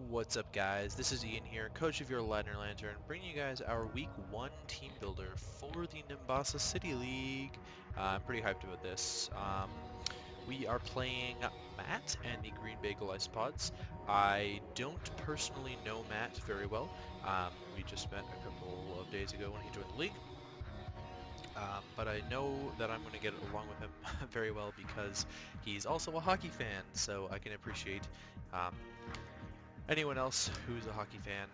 What's up, guys? This is Ian here, coach of your Ladner Lanturn, bringing you guys our Week 1 team builder for the Nimbasa City League. I'm pretty hyped about this. We are playing Matt and the Green Bay Golisopods. I don't personally know Matt very well. We just met a couple of days ago when he joined the league. But I know that I'm going to get along with him very well because he's also a hockey fan, so I can appreciate anyone else who's a hockey fan.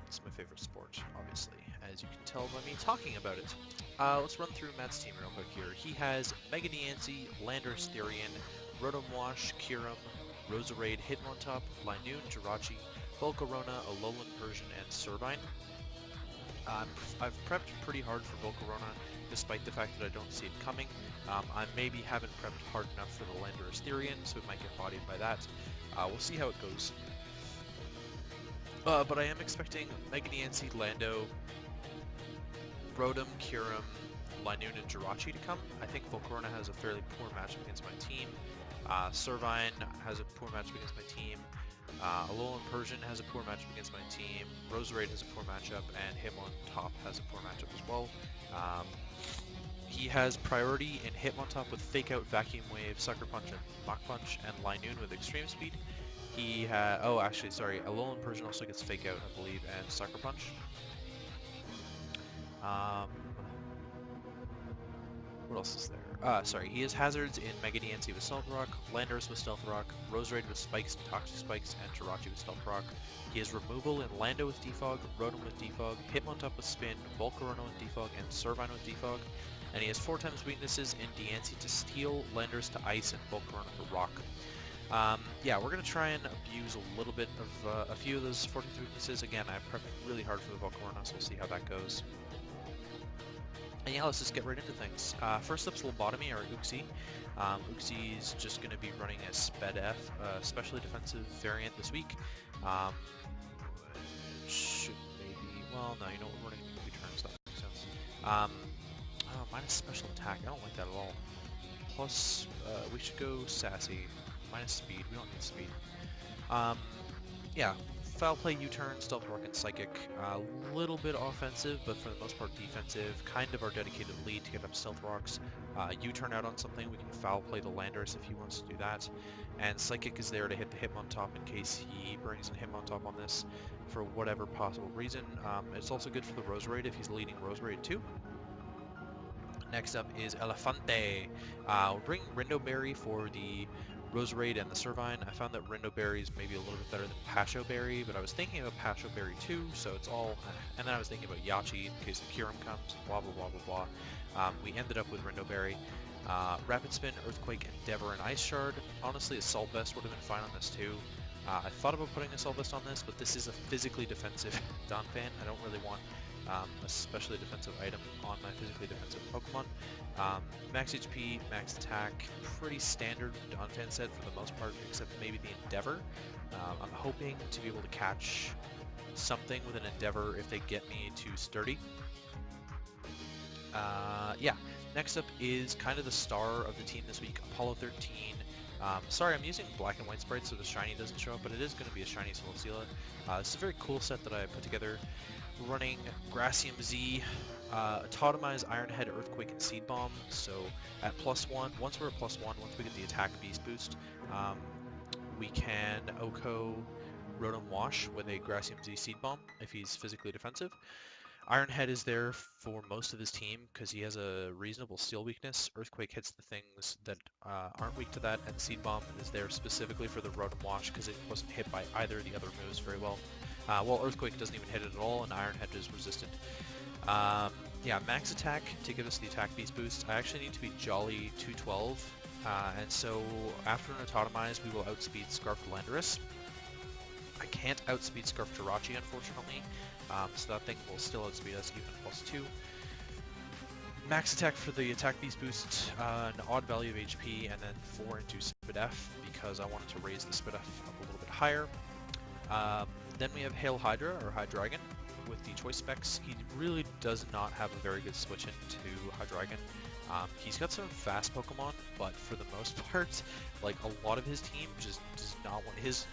It's my favorite sport, obviously, as you can tell by me talking about it. Let's run through Matt's team real quick here. He has Mega Niancy, Lanturn, Rotom Wash, Kyurem, Roserade, Hitmontop, Linoon, Jirachi, Volcarona, Alolan Persian, and Servine. I've prepped pretty hard for Volcarona, despite the fact that I don't see it coming. I maybe haven't prepped hard enough for the Landorus, so it might get bodied by that. We'll see how it goes. But I am expecting Mega Niancy, Lando, Rotom, Kyurem, Linoon, and Jirachi to come. I think Volcarona has a fairly poor matchup against my team. Servine has a poor matchup against my team. Alolan Persian has a poor matchup against my team. Roserade has a poor matchup, and Hitmontop has a poor matchup as well. He has priority in Hitmontop with Fake Out, Vacuum Wave, Sucker Punch, and Mach Punch, and Linoon with Extreme Speed. He had, Alolan Persian also gets Fake Out, I believe, and Sucker Punch. What else is there? He has hazards in Mega Niancy with Stealth Rock, Landorus with Stealth Rock, Roserade with Spikes, Toxic Spikes, and Jirachi with Stealth Rock. He has removal in Lando with Defog, Rotom with Defog, Hitmontop with Spin, Volcarona with Defog, and Servine with Defog. And he has 4 times weaknesses in Niancy to Steel, Landorus to Ice, and Volcarona to Rock. Yeah, we're going to try and abuse a little bit of a few of those 43 weaknesses. Again, I prepped really hard for the Volcarona, so we'll see how that goes. And yeah, let's just get right into things. First up's Lobotomy, or Uxie. Uxie's just going to be running a Sped F, specially defensive variant this week. Should maybe, well, no, you know what, we're running U-turns, that makes sense. Minus special attack, I don't like that at all. Plus, we should go Sassy. Minus speed, we don't need speed. Yeah, Foul Play, U-turn, Stealth Rock, and Psychic. A little bit offensive, but for the most part defensive. Kind of our dedicated lead to get up Stealth Rocks. U-turn out on something, we can Foul Play the Landorus if he wants to do that. And Psychic is there to hit the Hitmontop in case he brings in Hitmontop on this for whatever possible reason. It's also good for the Roserade if he's leading Roserade too. Next up is Elefante. We'll bring Rindoberry for the Roserade and the Servine. I found that Rindoberry is maybe a little bit better than Pasho Berry, but I was thinking about Pasho Berry too, so it's all... And then I was thinking about Yachi in case the Kyurem comes, blah blah blah blah blah. We ended up with Rindoberry. Rapid Spin, Earthquake, Endeavor, and Ice Shard. Honestly, Assault Vest would have been fine on this too. I thought about putting Assault Vest on this, but this is a physically defensive Donphan. I don't really want a specially defensive item on my physically defensive Pokemon. Max HP, max attack, pretty standard Donphan set for the most part, except maybe the Endeavor. I'm hoping to be able to catch something with an Endeavor if they get me to Sturdy. Yeah, next up is kind of the star of the team this week, Apollo 13. Sorry, I'm using black and white sprites so the shiny doesn't show up, but it is going to be a shiny Celesteela. This is a very cool set that I put together, running Gracium Z, Totemize, Iron Head, Earthquake, and Seed Bomb. So at +1, once we're at +1, once we get the attack beast boost, we can OHKO Rotom Wash with a Gracium Z Seed Bomb if he's physically defensive. Iron Head is there for most of his team because he has a reasonable steel weakness. Earthquake hits the things that aren't weak to that, and Seed Bomb is there specifically for the Rotom Wash because it wasn't hit by either of the other moves very well. Well, Earthquake doesn't even hit it at all, and Iron Head is resistant. Yeah, max attack to give us the attack beast boost. I actually need to be Jolly 212, and so after an Totemize, we will outspeed Scarf Landorus. I can't outspeed Scarf Jirachi, unfortunately, so that thing will still outspeed us even at +2. Max attack for the attack beast boost, an odd value of HP, and then 4 into Spid F because I wanted to raise the Spid F up a little bit higher. Then we have Hail Hydra, or Hydreigon, with the choice specs. He really does not have a very good switch into Hydreigon. He's got some fast Pokemon, but for the most part, like a lot of his team just does not want his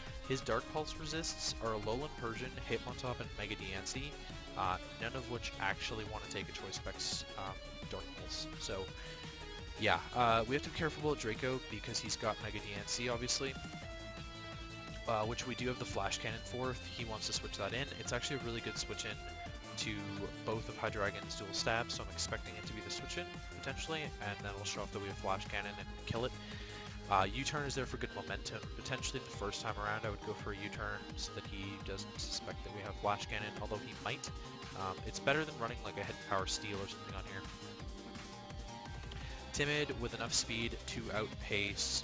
Dark Pulse resists are Alolan Persian, Hitmontop, and Mega Diancie, none of which actually want to take a Choice Specs Dark Pulse. So yeah, we have to be careful about Draco because he's got Mega Diancie, obviously, which we do have the Flash Cannon for if he wants to switch that in. It's actually a really good switch in to both of Hydreigon's dual stabs, so I'm expecting it to be the switch in, potentially, and then we'll show off that we have Flash Cannon and kill it. U-turn is there for good momentum. Potentially the first time around I would go for a U-turn so that he doesn't suspect that we have Flash Cannon, although he might. It's better than running like a Hidden Power Steel or something on here. Timid with enough speed to outpace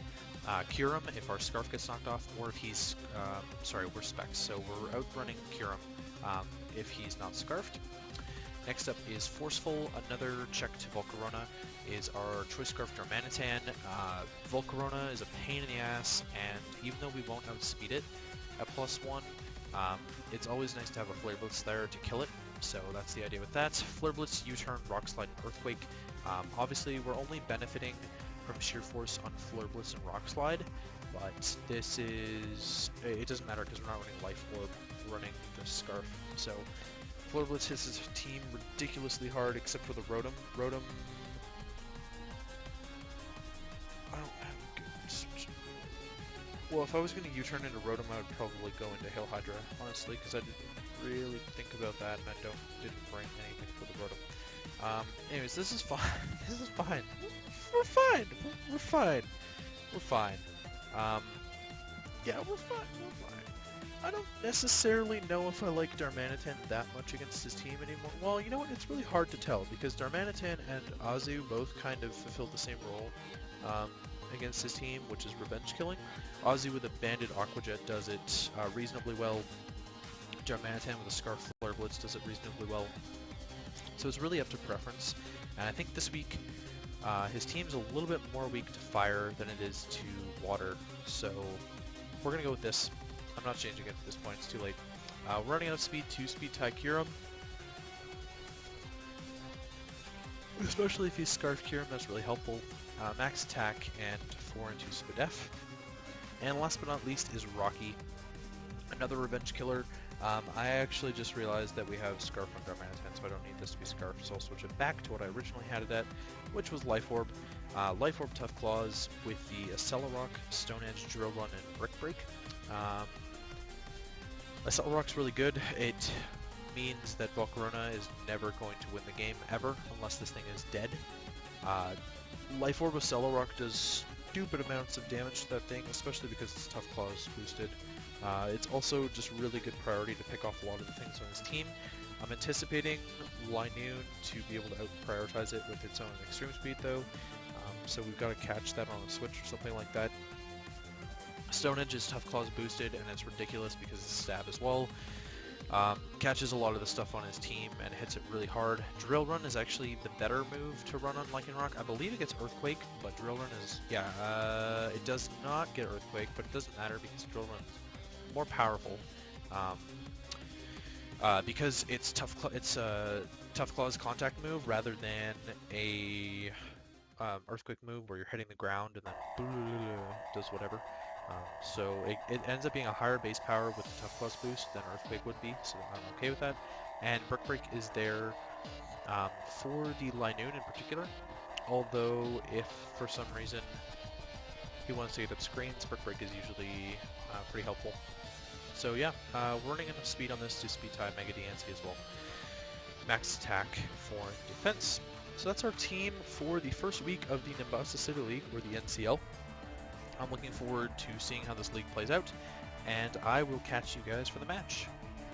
Kyurem if our Scarf gets knocked off, or if he's, we're Specs, so we're outrunning Kyurem if he's not Scarfed. Next up is Forceful. Another check to Volcarona is our Choice Scarf Darmanitan. Volcarona is a pain in the ass, and even though we won't outspeed it at +1, it's always nice to have a Flare Blitz there to kill it, so that's the idea with that. Flare Blitz, U-turn, Rock Slide, and Earthquake. Obviously, we're only benefiting from Sheer Force on Flare Blitz and Rock Slide, but this is... it doesn't matter because we're not running Life Orb, we're running the Scarf, so... Flare Blitz hits his team ridiculously hard, except for the Rotom. Rotom... I don't have a good switch. Well, if I was going to U-turn into Rotom, I would probably go into Hail Hydra, honestly, because I didn't really think about that, and I didn't bring anything for the Rotom. Anyways, this is fine. This is fine. We're fine. We're fine. We're fine. Yeah, we're fine. We're fine. I don't necessarily know if I like Darmanitan that much against his team anymore. Well, you know what? It's really hard to tell because Darmanitan and Azu both kind of fulfill the same role against his team, which is revenge killing. Azu with a Banded Aqua Jet does it reasonably well. Darmanitan with a Scarf Flare Blitz does it reasonably well. So it's really up to preference. And I think this week his team's a little bit more weak to fire than it is to water. So we're going to go with this. I'm not changing it at this point, it's too late. We're running out of speed, 2-speed tie Kyurem. Especially if he's Scarf Kyurem, that's really helpful. Max attack and 4 into Spadef. And last but not least is Rocky. Another revenge killer. I actually just realized that we have Scarf on Darmanitan, so I don't need this to be Scarf, so I'll switch it back to what I originally had it at, which was Life Orb. Life Orb Tough Claws with the Accelerock, Stone Edge, Drill Run, and Brick Break. Accelerock's really good. It means that Volcarona is never going to win the game, ever, unless this thing is dead. Life Orb Accelerock does stupid amounts of damage to that thing, especially because it's Tough Claws boosted. It's also just really good priority to pick off a lot of the things on his team. I'm anticipating Linoon to be able to out-prioritize it with its own extreme speed, though, so we've got to catch that on a switch or something like that. Stone Edge is Tough Claws boosted, and it's ridiculous because it's stab as well. Catches a lot of the stuff on his team and hits it really hard. Drill Run is actually the better move to run on Lyncanroc. I believe it gets Earthquake, but Drill Run is... yeah, it does not get Earthquake, but it doesn't matter because Drill Run is more powerful. Because it's a Tough Claws contact move rather than a Earthquake move where you're hitting the ground and then does whatever. So it ends up being a higher base power with the Tough Claws boost than Earthquake would be, so I'm okay with that. And Brick Break is there for the Linoon in particular, although if for some reason he wants to get up screens, Brick Break is usually pretty helpful. So yeah, we're running enough speed on this to speed tie Mega Diancie as well. Max attack for defense. So that's our team for the first week of the Nimbasa City League, or the NCL. I'm looking forward to seeing how this league plays out, and I will catch you guys for the match.